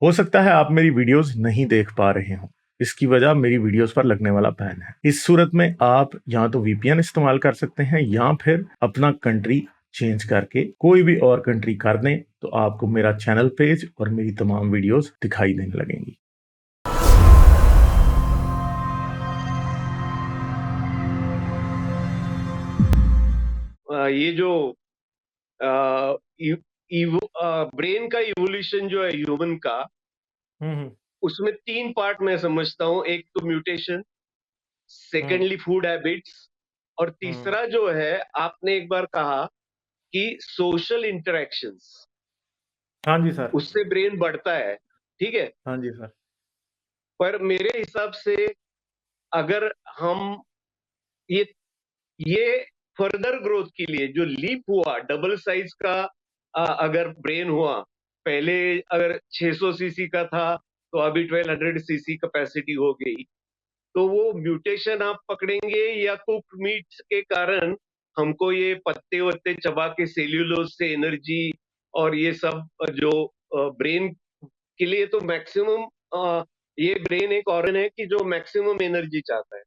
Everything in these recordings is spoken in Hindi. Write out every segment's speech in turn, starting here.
हो सकता है आप मेरी वीडियोस नहीं देख पा रहे हो। इसकी वजह मेरी वीडियोस पर लगने वाला बैन है। इस सूरत में आप या तो वीपीएन इस्तेमाल कर सकते हैं या फिर अपना कंट्री चेंज करके कोई भी और कंट्री कर दें, तो आपको मेरा चैनल पेज और मेरी तमाम वीडियोस दिखाई देने लगेंगी। ये जो ब्रेन का इवोल्यूशन जो है ह्यूमन का, उसमें 3 पार्ट मैं समझता हूँ। एक तो म्यूटेशन, सेकेंडली फूड हैबिट्स, और तीसरा जो है आपने एक बार कहा कि सोशल इंटरेक्शंस, हाँ जी सर। उससे ब्रेन बढ़ता है। ठीक है, हाँ जी सर। पर मेरे हिसाब से अगर हम ये ये फर्दर ग्रोथ के लिए जो लीप हुआ, डबल साइज का अगर ब्रेन हुआ, पहले अगर 600 सीसी का था तो अभी 1200 सीसी कैपेसिटी हो गई, तो वो म्यूटेशन आप पकड़ेंगे या कुक्ड मीट्स के कारण हमको ये पत्ते वत्ते चबा के सेल्यूलोज से एनर्जी और ये सब जो ब्रेन के लिए तो मैक्सिमम, ये ब्रेन एक ऑर्गन है कि जो मैक्सिमम एनर्जी चाहता है।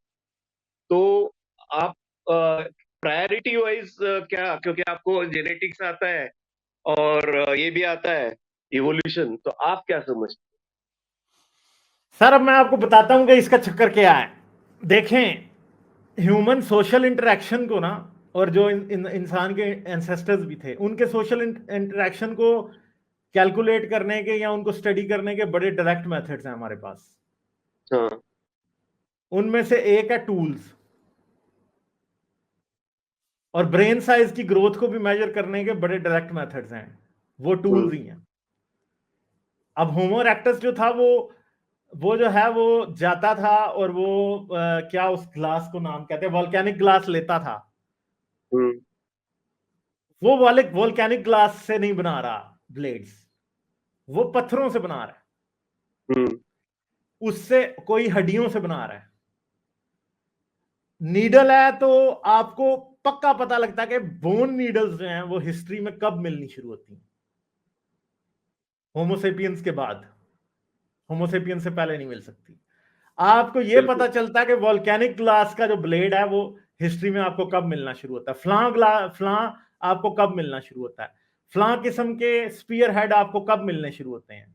तो आप प्रायोरिटी वाइज क्या, क्योंकि आपको जेनेटिक्स आता है और ये भी आता है इवोल्यूशन, तो आप क्या समझते सर अब मैं आपको बताता हूं कि इसका चक्कर क्या है। देखें, ह्यूमन सोशल इंटरेक्शन को ना, और जो इंसान के एंसेस्टर्स भी थे, उनके सोशल इंटरेक्शन को कैलकुलेट करने के या उनको स्टडी करने के बड़े डायरेक्ट मेथड्स हैं हमारे पास। हैं? हाँ, उनमें से एक है टूल्स, और ब्रेन साइज की ग्रोथ को भी मेजर करने के बड़े डायरेक्ट मेथड्स हैं, वो टूल्स ही हैं। अब होमो इरेक्टस जो था वो जो है वो जाता था और वो क्या उस ग्लास को नाम कहते हैं, वॉल्केनिक ग्लास लेता था। हम्म, वो वाले वॉल्केनिक ग्लास से नहीं बना रहा ब्लेड्स, वो पत्थरों से बना रहा है, हम्म, उससे कोई हड्डियों से बना रहा है। नीडल है तो आपको पक्का पता लगता है कि बोन नीडल्स जो हैं वो हिस्ट्री में कब मिलनी शुरू होती हैं, होमोसेपियंस के बाद। होमोसेपियंस से पहले नहीं मिल सकती। आपको यह बिल्कुल। पता चलता है कि वॉल्केनिक ग्लास का जो ब्लेड है वो हिस्ट्री में आपको कब मिलना शुरू होता है। फ्लां आपको कब मिलना शुरू होता है। फ्लां किस्म के स्पीयर हेड आपको कब मिलने शुरू होते हैं।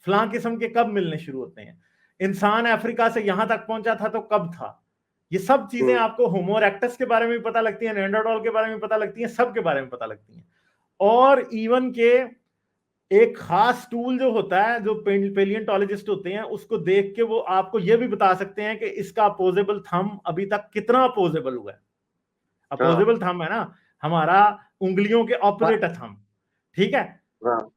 फ्लां किस्म के कब मिलने शुरू होते हैं। इंसान अफ्रीका से यहां तक पहुंचा था तो कब था। ये सब चीजें आपको होमो इरेक्टस के बारे में भी पता लगती हैं, निएंडरथाल के बारे में पता लगती हैं, सब के बारे में पता लगती हैं। और इवन के एक खास टूल जो होता है, जो पेलियंटोलॉजिस्ट होते हैं, उसको देख के वो आपको ये भी बता सकते हैं कि इसका अपोजेबल थंब अभी तक कितना अपोजेबल हुआ है। हाँ, अपोजेबल थंब है ना, हमारा उंगलियों के हाँ, ऑपोजिट है थंब। ठीक है। हाँ,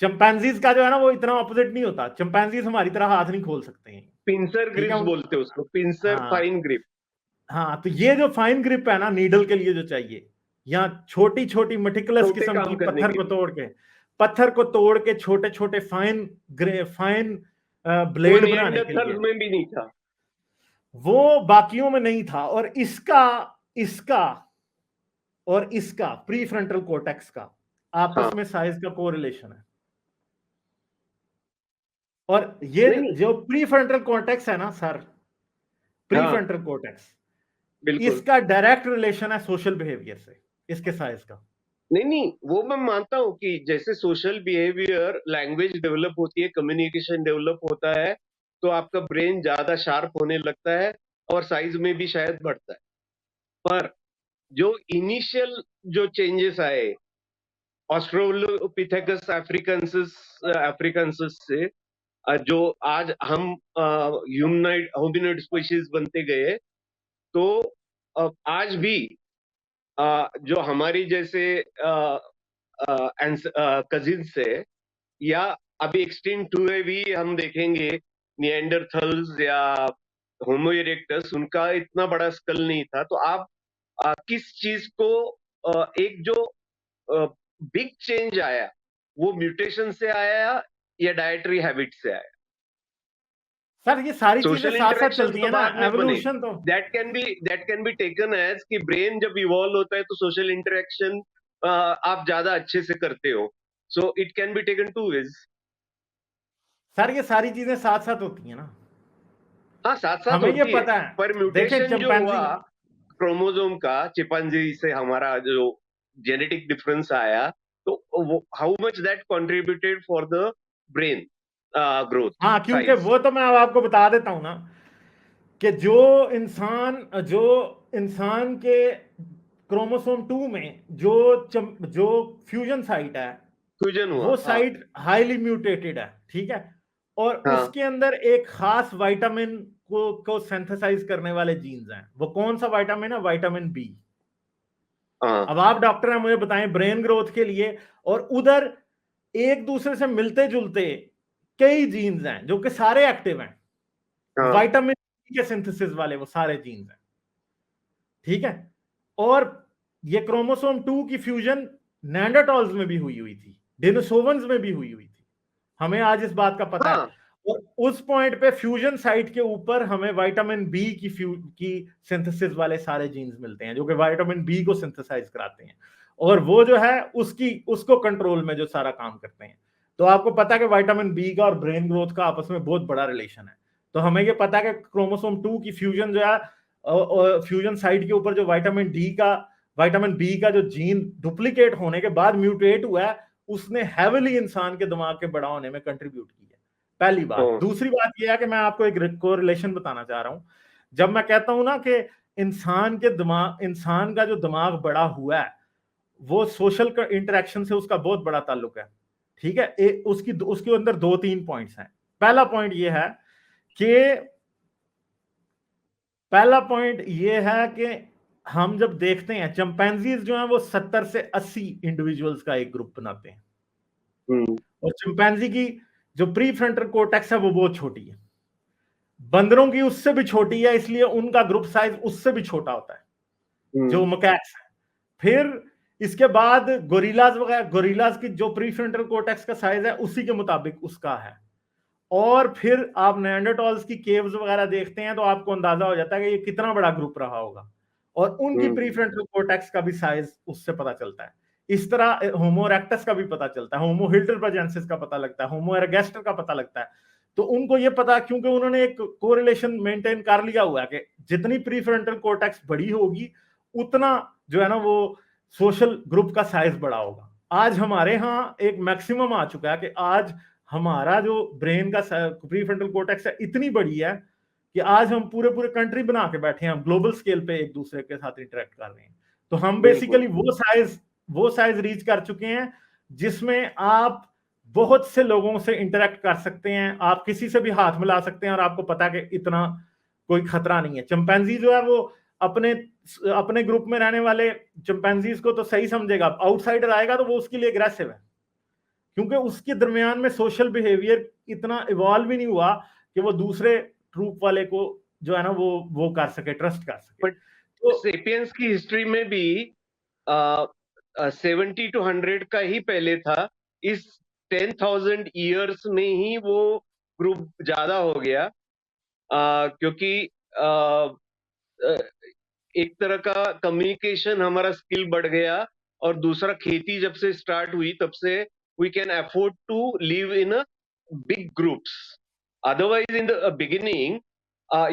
चिंपैंजीज का जो है ना वो इतना ऑपोजिट नहीं होता। चिंपैंजीज हमारी तरह हाथ नहीं खोल सकते हैं। पिंसर ठीक है ग्रिप्स बोलते हैं उसको, पिंसर हाँ। Fine grip. हाँ, तो ये जो फाइन ग्रिप है ना नीडल के लिए जो चाहिए, या छोटी छोटी मेटिकुलस छोटे किस्म की, काम करने के लिए पत्थर को तोड़ के छोटे छोटे फाइन वो ब्लेड बनाने के निएंडरथाल्स लिए, में भी नहीं था। वो बाकियों में नहीं था। और इसका इसका और इसका प्री फ्रंटल कोर्टेक्स का आपस हाँ, में साइज का कोरिलेशन है। और ये नहीं नहीं, जो प्री फ्रंटल कोर्टेक्स है ना सर, प्री हाँ, फ्रंटल कोर्टेक्स, बिल्कुल। इसका डायरेक्ट रिलेशन है सोशल बिहेवियर से, इसके साइज का। नहीं नहीं, वो मैं मानता हूं कि जैसे सोशल बिहेवियर, लैंग्वेज डेवलप होती है, कम्युनिकेशन डेवलप होता है, तो आपका ब्रेन ज्यादा शार्प होने लगता है और साइज में भी शायद बढ़ता है। पर जो इनिशियल जो चेंजेस आए ऑस्ट्रोलोपिथेकस अफ्रीकनसिस अफ्रीकनसिस से, जो आज हम ह्यूमनॉइड होमिनोइड स्पीशीज बनते गए, तो आज भी जो हमारी जैसे कजिन्स है, या अभी एक्सटिंक्ट हुए भी हम देखेंगे, निएंडरथल्स या होमो इरेक्टस, उनका इतना बड़ा स्कल नहीं था। तो आप किस चीज को, एक जो बिग चेंज आया, वो म्यूटेशन से आया या डाइटरी हैबिट से आया? सर ये सारी चीजें सोशल साथ साथ इंटरेक्शन चलती तो है ना, बाद में बने। एवोल्यूशन तो। That can be taken as कि ब्रेन जब इवॉल्व होता है तो सोशल इंटरेक्शन आप ज्यादा अच्छे से करते हो। So it can be taken two ways. Sir ये सारी चीजें साथ साथ होती हैं ना, हाँ साथ साथ हमें ये होती है, पता है। पर देखें म्यूटेशन जो हुआ चिंपैंजी, क्रोमोसोम का, चिंपांजी से हमारा जो जेनेटिक डिफरेंस आया, तो how much that contributed for the brain growth हाँ क्योंकि साइज। वो तो मैं अब आपको बता देता हूं ना कि जो इंसान के क्रोमोसोम 2 में जो फ्यूजन साइट है, फ्यूजन हुआ, वो हाँ। साइट हाईली म्यूटेटेड है, ठीक है। और हाँ उसके अंदर एक खास विटामिन को सिंथेसाइज करने वाले जीन्स हैं। वो कौन सा विटामिन है? Vitamin B. हाँ अब आप डॉक्टर हैं, मुझे बताएं, ब्रेन ग्रोथ के लिए और उधर एक दूसरे से मिलते जुलते कई जीन्स हैं जो कि सारे एक्टिव हैं, हाँ। विटामिन बी के सिंथेसिस वाले वो सारे जीन्स हैं, ठीक है। और ये क्रोमोसोम 2 की फ्यूजन नेंडरटॉल्स में भी हुई हुई थी, डेनिसोवन्स में भी हुई हुई थी, हमें आज इस बात का पता है। हाँ और उस पॉइंट पे फ्यूजन साइट के ऊपर हमें विटामिन बी की सिंथेसिस वाले सारे जीन्स मिलते हैं जो कि विटामिन बी को सिंथेसाइज कराते हैं, और वो जो है उसको कंट्रोल में जो सारा काम करते हैं। तो आपको पता है कि विटामिन बी का और ब्रेन ग्रोथ का आपस में बहुत बड़ा रिलेशन है। तो हमें ये पता है कि क्रोमोसोम 2 की फ्यूजन जो है, फ्यूजन साइट के ऊपर जो विटामिन बी का जो जीन डुप्लीकेट होने के बाद म्यूटेट हुआ है, उसने हैविली इंसान के दिमाग के बड़ा होने में कंट्रीब्यूट किया। पहली बात। हाँ। दूसरी बात यह है कि मैं आपको एक कोरिलेशन बताना चाह रहा हूं। जब मैं कहता हूं ना कि इंसान का जो दिमाग बड़ा हुआ है, वो सोशल इंटरेक्शन से उसका बहुत बड़ा ताल्लुक है, ठीक है। उसके अंदर 2-3 पॉइंट्स हैं। पहला पॉइंट कि पहला पॉइंट ये है कि हम जब देखते हैं चिंपैंजीज जो हैं वो 70 से 80 इंडिविजुअल्स का एक ग्रुप बनाते हैं, और चिंपैंजी की जो प्री फ्रंटल कोर्टेक्स है वो बहुत छोटी है, बंदरों की उससे भी छोटी है, इसलिए उनका ग्रुप साइज उससे भी छोटा होता है, जो मकैक्स है। फिर इसके बाद गोरिल्लाज की जो प्री फ्रंटल कोर्टेक्स का साइज है उसी के मुताबिक उसका है। और फिर आप नेंडरटॉल्स की केव्स वगैरह देखते हैं तो आपको अंदाजा हो जाता है कि ये कितना बड़ा ग्रुप रहा होगा, और उनकी प्रीफ्रंटल कोर्टेक्स का भी साइज उससे पता चलता है। इस तरह होमो इरेक्टस का भी पता चलता है, होमो heidelbergensis का पता लगता है, होमो एरगेस्टर का पता लगता है। तो उनको ये पता, क्योंकि उन्होंने एक कोरिलेशन मेंटेन कर लिया हुआ है कि जितनी प्रीफ्रंटल कोर्टेक्स बड़ी होगी उतना जो है ना वो सोशल ग्रुप का साइज बड़ा होगा। आज हमारे यहाँ एक मैक्सिमम आ चुका है कि आज हमारा जो ब्रेन का प्रीफ्रंटल कोर्टेक्स है इतनी बड़ी है कि आज हम पूरे पूरे कंट्री बना के बैठे हैं, हम ग्लोबल स्केल पे एक दूसरे के साथ इंटरेक्ट कर रहे हैं। तो हम बिल्कुल। बेसिकली वो साइज रीच कर चुके हैं जिसमें आप बहुत से लोगों से इंटरेक्ट कर सकते हैं, आप किसी से भी हाथ मिला सकते हैं और आपको पता है कि इतना कोई खतरा नहीं है। चिंपैंजी जो है वो अपने अपने ग्रुप में रहने वाले चिंपैंजीज को तो सही समझेगा, आउटसाइडर आएगा तो वो उसके लिए अग्रेसिव है, क्योंकि उसके दरमियान में सोशल बिहेवियर इतना इवॉल्व ही नहीं हुआ कि वो दूसरे ट्रूप वाले को जो है ना वो कर सके, ट्रस्ट कर सके। बट तो सेपियंस की हिस्ट्री में भी 70 to 100 का ही पहले था, इस 10,000 ईयर्स में ही वो ग्रुप ज्यादा हो गया, क्योंकि एक तरह का कम्युनिकेशन हमारा स्किल बढ़ गया, और दूसरा खेती जब से स्टार्ट हुई तब से we can afford to live in a big groups. Otherwise in the beginning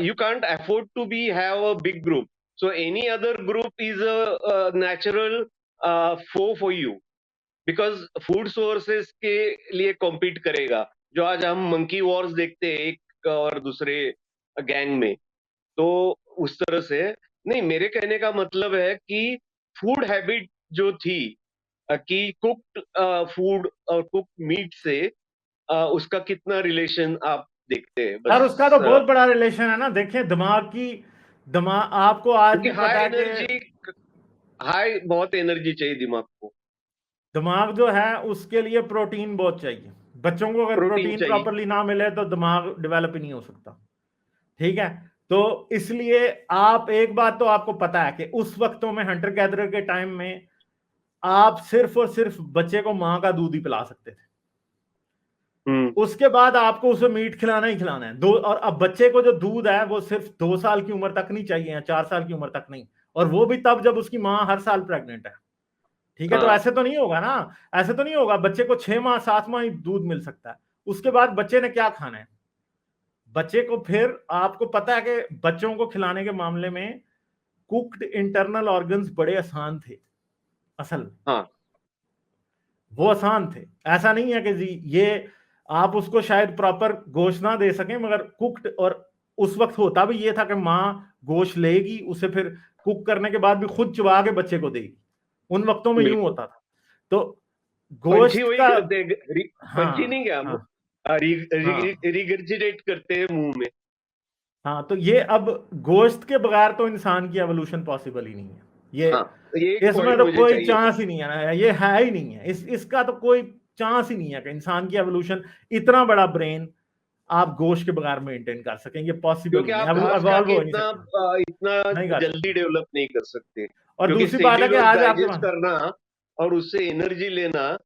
you can't afford to be have a big group, so any other group is a natural foe for you, because food sources के लिए कॉम्पीट करेगा, जो आज हम मंकी वॉर्स देखते हैं एक और दूसरे गैंग में। तो उस तरह से नहीं, मेरे कहने का मतलब है कि फूड हैबिट जो थी, कि कुक्ड फूड और कुक्ड मीट से उसका कितना रिलेशन आप देखते हैं, सर बस। उसका तो बहुत बड़ा रिलेशन है ना। देखें दिमाग आपको आज क्योंकि भी पता है कि हाई बहुत एनर्जी चाहिए दिमाग को। दिमाग जो है उसके लिए प्रोटीन बहुत चाहिए। बच्चों को अगर प्रोटीन प्रोटीन चाहिए। प्रॉपरली ना मिले तो दिमाग डेवलप ही नहीं हो सकता, ठीक है। तो इसलिए आप एक बात तो आपको पता है कि उस वक्तों में हंटर गैदरर के टाइम में आप सिर्फ और सिर्फ बच्चे को मां का दूध ही पिला सकते थे, उसके बाद आपको उसे मीट खिलाना ही खिलाना है। और अब बच्चे को जो दूध है वो सिर्फ 2 साल की उम्र तक नहीं चाहिए, 4 साल की उम्र तक नहीं, और वो भी तब जब उसकी मां हर साल प्रेग्नेंट है, ठीक है। तो हाँ ऐसे तो नहीं होगा ना, ऐसे तो नहीं होगा बच्चे को 6 माह 7 माह ही दूध मिल सकता है। उसके बाद बच्चे ने क्या खाना है? बच्चे को फिर आपको पता है कि बच्चों को खिलाने के मामले में कुक्ड इंटरनल ऑर्गन्स बड़े आसान थे असल में। हाँ वो आसान थे, ऐसा नहीं है कि जी ये आप उसको शायद प्रॉपर गोश्त ना दे सकें, मगर कुक्ड, और उस वक्त होता भी ये था कि माँ गोश्त लेगी, उसे फिर कुक करने के बाद भी खुद चबा के बच्चे को देगी। उन वक्तों में यूं बिल्कुल, होता था। तो पंछी गोश्त वही का, करते हैं, पंछी हाँ नहीं क्या हाँ हाँ रिगर्जिटेट करते हैं मुंह में। हाँ, तो ये अब गोश्त के बगैर तो इंसान की एवोल्यूशन पॉसिबल ही नहीं है। ये हाँ, ये एक इसमें पॉइंट तो मुझे कोई चाहिए था। चांस ही नहीं है ना, ये है ही नहीं है, इसका तो कोई चांस ही नहीं है कि इंसान की एवोल्यूशन, इतना बड़ा ब्रेन आप गोश्त के बगैर मेंटेन कर सकेंगे, पॉसिबल क्योंकि ही आप नहीं, घास खा एवॉल्व के हो नहीं सकते, इतना नहीं कर जल्दी सकते। डेवलप नहीं कर सकते, और क्योंकि दूसरी बात है कि सेल्यूलोज आज आपके डाइजेस्ट पास, करना और उससे एनर्जी लेना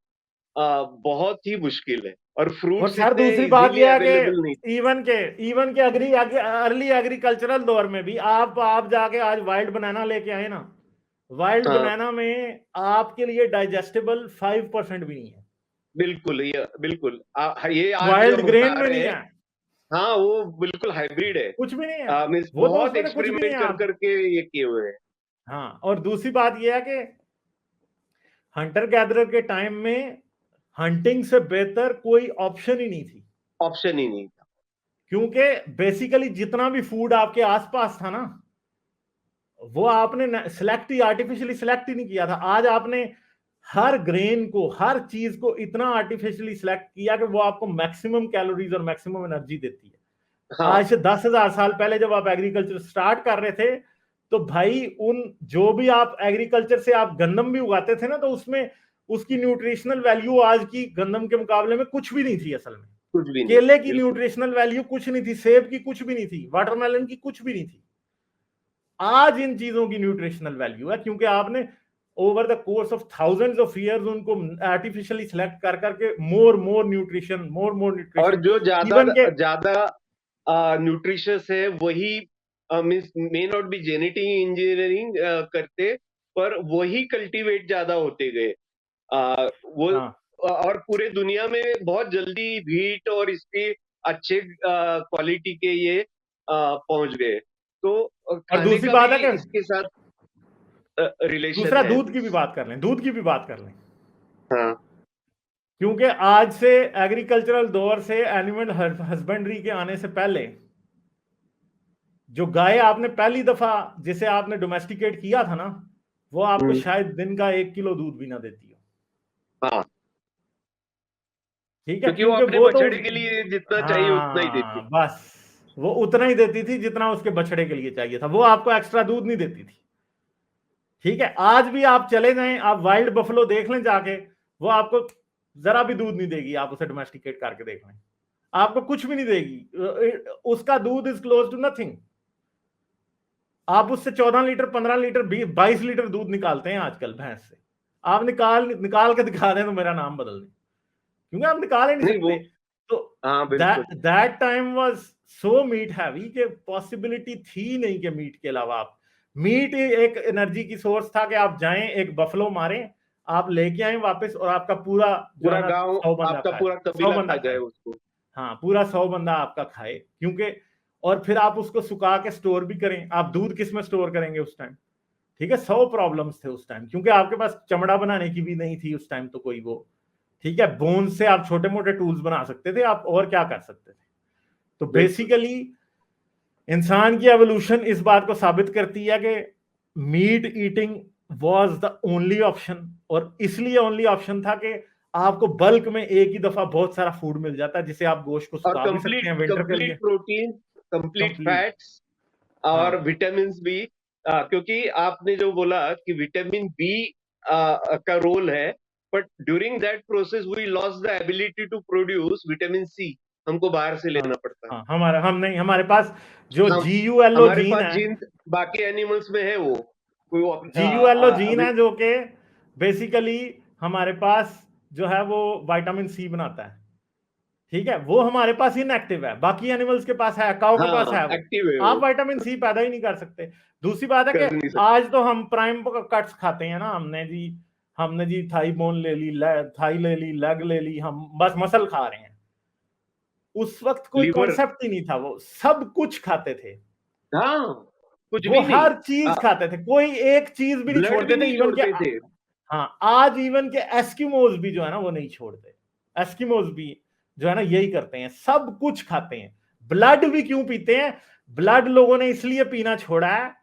बहुत ही मुश्किल है, और और फ्रूट्स सर इतने दूसरी बात इजीली यह है अवेलेबल नहीं। कि इवन के अर्ली एग्रीकल्चरल दौर में भी आप जाके आज वाइल्ड बनाना लेके आए ना, वाइल्ड हाँ बनाना में आपके लिए डाइजेस्टेबल 5% भी नहीं है, बिल्कुल, ये बिल्कुल ये आज जो वाइल्ड हम ग्रेन बता में रहे नहीं हैं, है, हाँ वो बिल्कुल हाइब्रिड है। कुछ भी नहीं है, मीन्स वो तो बहुत उसमें तो कुछ भी नहीं एक्सपेरिमेंट है कर आप। करके ये किए हुए हैं। हाँ, और दूसरी बात यह है कि हंटर गैदरर के टाइम में हंटिंग से बेहतर कोई ऑप्शन ही नहीं थी, ऑप्शन ही नहीं था। क्योंकि बेसिकली जितना भी फूड आपके आसपास था ना, वो आपने सिलेक्ट ही आर्टिफिशियली सिलेक्ट ही नहीं किया था। आज आपने हर ग्रेन को, हर चीज को इतना आर्टिफिशियली सिलेक्ट किया कि वो आपको मैक्सिमम कैलोरीज और मैक्सिमम एनर्जी देती है। हाँ आज से 10,000 साल पहले जब आप एग्रीकल्चर स्टार्ट कर रहे थे, तो भाई उन जो भी आप एग्रीकल्चर से आप गंदम भी उगाते थे ना, तो उसमें उसकी न्यूट्रिशनल वैल्यू आज की गंदम के मुकाबले में कुछ भी नहीं थी असल में। कुछ भी नहीं, केले की बिल्कुल। न्यूट्रिशनल वैल्यू कुछ नहीं थी, सेब की कुछ भी नहीं थी, वाटरमेलन की कुछ भी नहीं थी। आज इन चीजों की न्यूट्रिशनल वैल्यू है, क्योंकि आपने over the course of thousands of years उनको आर्टिफिशियली सिलेक्ट कर करके मोर और न्यूट्रिशन जो ज्यादा इवन के, ज्यादा न्यूट्रिशियस है वही means may not be genetic engineering करते, पर वही कल्टीवेट ज्यादा होते गए। वो हाँ, और पूरे दुनिया में बहुत जल्दी वीट और इसके अच्छे क्वालिटी के ये पहुंच गए। तो और खाने दूसरी का बात भी है कि इसके साथ रिलेशन दूसरा है। दूध की भी बात कर लें, दूध की भी बात कर लें, हाँ क्योंकि आज से एग्रीकल्चरल दौर से एनिमल हस्बेंड्री के आने से पहले जो गाय आपने पहली दफा जिसे आपने डोमेस्टिकेट किया था ना, वो आपको शायद दिन का 1 किलो दूध भी ना देती हो। हाँ, ठीक है, क्योंकि वो क्योंकि अपने वो तो, बछड़े के लिए जितना चाहिए उतना ही देती। हाँ बस, वो उतना ही देती थी जितना उसके बछड़े के लिए चाहिए था, वो आपको एक्स्ट्रा दूध नहीं देती थी। ठीक है, आज भी आप चले जाएं, आप वाइल्ड बफलो देख लें जाके, वो आपको जरा भी दूध नहीं देगी, आप उसे डोमेस्टिकेट करके देख लें, आपको कुछ भी नहीं देगी, उसका दूध इज क्लोज टू नथिंग। आप उससे 14 लीटर 15 लीटर 22 लीटर दूध निकालते हैं आजकल भैंस से, आप निकाल निकाल के दिखा दें तो मेरा नाम बदल दें, क्योंकि आप निकाल ही नहीं नहीं वो, सकते। तो हाँ बिल्कुल। That time was so meat heavy कि पॉसिबिलिटी थी नहीं कि मीट के अलावा आप, मीट एक एनर्जी की सोर्स था कि आप जाएं एक बफलो मारें, आप लेके आए वापस, और आपका पूरा जो है पूरा ना गांव 100 बंदा आपका खाए, पूरा सौ कबीला बंदा खा जाए खाए, उसको। हाँ पूरा 100 बंदा आपका खाए, क्योंकि और फिर आप उसको सुखा के स्टोर भी करें, आप दूध किस में स्टोर करेंगे उस टाइम। ठीक है, 100 प्रॉब्लम्स थे उस टाइम, क्योंकि आपके पास चमड़ा बनाने की भी नहीं थी उस टाइम तो कोई वो, ठीक है, बोन से आप छोटे मोटे टूल्स बना सकते थे, आप और क्या कर सकते थे। तो बिल्कुल बेसिकली इंसान की एवोल्यूशन इस बात को साबित करती है कि meat eating was the only option, और इसलिए ओनली ऑप्शन था कि आपको बल्क में एक ही दफा बहुत सारा फूड मिल जाता है, जिसे आप गोश्त को और सुखा भी सकते कंप्लीट हैं विंटर के कंप्लीट लिए, प्रोटीन, कंप्लीट कंप्लीट। फैट्स और हाँ विटामिन भी। क्योंकि आपने जो बोला कि विटामिन बी का रोल है, but during that process we lost the ability to produce vitamin C, हमको बाहर से हाँ लेना पड़ता है। हाँ, हमारा हम नहीं, हमारे पास जो हम GULO हमारे जीन पास है, जीन बाकी एनिमल्स में है, वो कोई GULO जीन है जो कि बेसिकली हमारे पास जो है वो विटामिन सी बनाता है। ठीक है, वो हमारे पास इनएक्टिव है, बाकी एनिमल्स के पास है, काऊ के पास हाँ है वो, एक्टिव है आप वो, विटामिन सी पैदा ही नहीं कर सकते। दूसरी बात है कि कर नहीं सकते। आज तो हम प्राइम कट्स खाते हैं ना, हमने जी थाई बोन ले ली, थाई ले ली, लेग ले ली, हम बस मसल खा रहे हैं। उस वक्त कोई लीवर, कॉन्सेप्ट ही नहीं था, वो सब कुछ खाते थे, हाँ, कुछ वो भी नहीं, हर चीज खाते थे, कोई एक चीज भी नहीं ब्लड छोड़ते भी थे। नहीं इवन के छोड़ते थे। हाँ, आज इवन के एस्किमोज भी जो है ना वो नहीं छोड़ते, एस्किमोज भी जो है ना यही करते हैं, सब कुछ खाते हैं। ब्लड भी क्यों पीते हैं? ब्लड लोगों ने इसलिए पीना छोड़ा है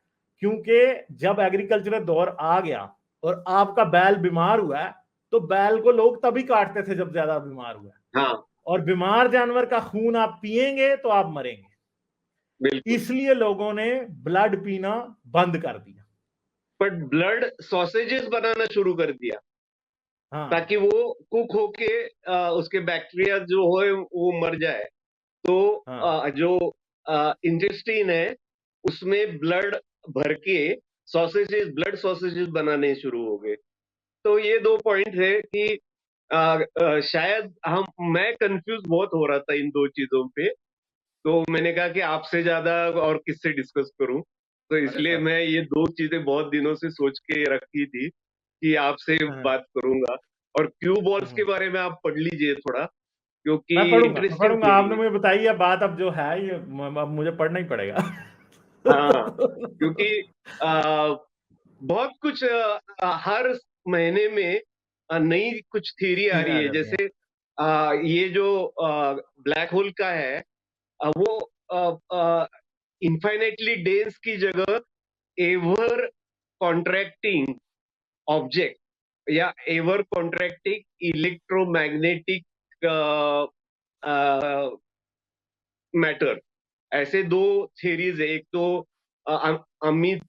क्योंकि जब एग्रीकल्चरल दौर आ गया और आपका बैल बीमार हुआ है, तो बैल को लोग तभी काटते थे जब ज्यादा बीमार हुआ है, हाँ, और बीमार जानवर का खून आप पिएंगे तो आप मरेंगे, बिल्कुल। इसलिए लोगों ने ब्लड पीना बंद कर दिया। बट ब्लड सॉसेजेस बनाना शुरू कर दिया, हाँ ताकि वो कुक होके उसके बैक्टीरिया जो होए वो मर जाए। तो हाँ जो इंटेस्टाइन है उसमें ब्लड भर के सॉसेजेस, ब्लड सॉसेजेस बनाने शुरू हो गए। तो ये 2 पॉइंट है कि शायद मैं कंफ्यूज बहुत हो रहा था इन 2 चीजों पे, तो मैंने कहा कि आपसे ज्यादा और किससे डिस्कस करूं, तो इसलिए मैं ये 2 चीजें बहुत दिनों से सोच के रखी थी कि आपसे हाँ, बात करूंगा। और क्यू बॉल्स के हाँ। बारे में आप पढ़ लीजिए थोड़ा, क्योंकि मैं इंटरेस्टिंग पढ़ूंगा, थ्योरी आपने है। मुझे बताई है बात, अब जो है ये अब मुझे पढ़ना ही पड़ेगा। हाँ, क्योंकि अ, बहुत कुछ हर महीने में नई कुछ थ्योरी आ चीजें रही आ है। जाती हैं। जैसे ये जो ब्लैक होल का है, वो इन्फाइनेटली डेंस की जगह एवर कॉन्ट्रैक्टिंग ऑब्जेक्ट या एवर कॉन्ट्रैक्टिंग इलेक्ट्रोमैग्नेटिक मैटर, ऐसे 2 थ्योरीज है। एक तो अमित,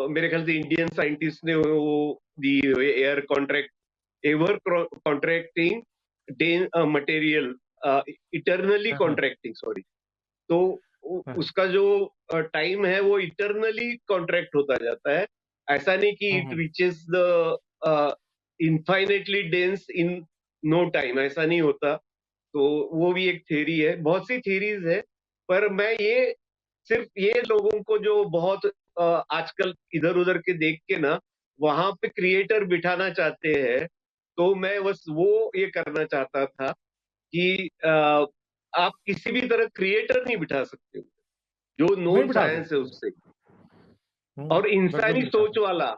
मेरे ख्याल से इंडियन साइंटिस्ट ने वो दी air contract, ever contracting material, eternally हाँ हाँ कॉन्ट्रैक्टिंग, सॉरी। तो हाँ उसका जो टाइम है वो इटरनली कॉन्ट्रैक्ट होता जाता है। ऐसा नहीं कि इट हाँ reaches the infinitely dense in no time, ऐसा नहीं होता। तो वो भी एक थ्योरी है, बहुत सी थ्योरीज है। पर मैं ये सिर्फ ये लोगों को जो बहुत आजकल इधर उधर के देख के ना वहां पे क्रिएटर बिठाना चाहते हैं, तो मैं बस वो ये करना चाहता था कि आप किसी भी तरह क्रिएटर नहीं बिठा सकते हो, जो नहीं नॉन बिठा साइंस है सकते। उससे। और बिल्कुल इंसानी नहीं बिठा सोच सकते। वाला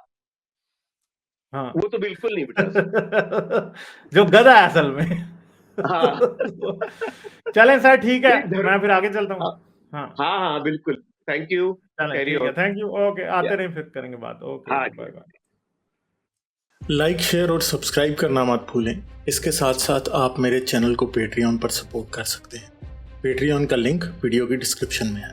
हाँ। वो तो बिल्कुल नहीं बिठा सकते। जो गधा है असल में। हाँ। चलें सर, ठीक है, नहीं धर्म, मैं फिर आगे चलता हाँ, हूँ। हाँ हाँ, हाँ, बिल्कुल। Thank you. चलें, कैरी ठीक है, ऑन। थैंक यू, ओके, या, आते रहें, फिर करेंगे बात। ओके हाँ ओके, जी। Bye bye. लाइक, शेयर और सब्सक्राइब करना मत भूलें। इसके साथ साथ आप मेरे चैनल को पेट्रियन पर सपोर्ट कर सकते हैं। पेट्रियन का लिंक वीडियो की डिस्क्रिप्शन में है।